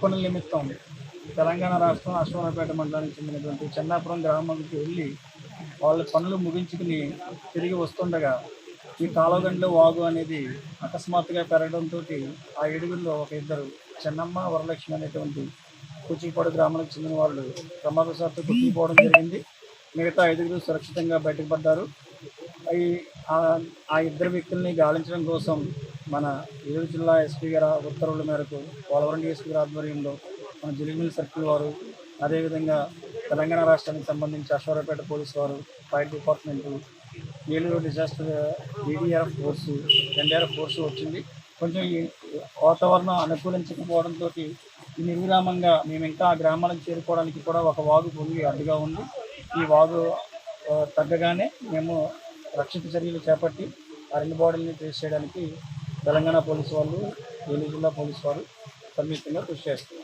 పనుల నిమిత్తం తెలంగాణ రాష్ట్రం అశ్వరావుపేట మండలానికి చెందినటువంటి చెన్నాపురం గ్రామానికి వెళ్ళి వాళ్ళ పనులు ముగించుకుని తిరిగి వస్తుండగా ఈ కాలువగండ్ల వాగు అనేది అకస్మాత్తుగా పెరగడంతో ఆ ఏడుగురిలో ఒక ఇద్దరు చెన్నమ్మ వరలక్ష్మి అనేటువంటి కూచిపాడు గ్రామానికి చెందిన వాళ్ళు ప్రమాదవశాత్తు కొట్టుకుపోవడం జరిగింది. మిగతా 5 సురక్షితంగా బయటపడ్డారు. ఆ ఇద్దరు వ్యక్తుల్ని గాలించడం కోసం మన ఏలూరు జిల్లా ఎస్పీ గారి ఉత్తర్వుల మేరకు పోలవరం డిఎస్పీ గారి ఆధ్వర్యంలో మన జిలిమిల్ సర్కిల్ వారు, అదేవిధంగా తెలంగాణ రాష్ట్రానికి సంబంధించి అశ్వరావుపేట పోలీసు వారు, fire department, Eluru disaster BDRF force, NDRF force వచ్చింది. కొంచెం ఈ వాతావరణం అనుకూలించకపోవడంతో ఈ నిర్విరామంగా మేము ఇంకా ఆ గ్రామాలకు చేరుకోవడానికి కూడా ఒక వాగు పొంగి అడ్డుగా ఉంది. ఈ వాగు తగ్గగానే మేము రక్షిత చర్యలు చేపట్టి ఆ 2 బాడీలని ట్రేస్ చేయడానికి తెలంగాణ పోలీసు వాళ్ళు, ఏలూరు జిల్లా పోలీసు వారు సంయుక్తంగా కృషి చేస్తున్నారు.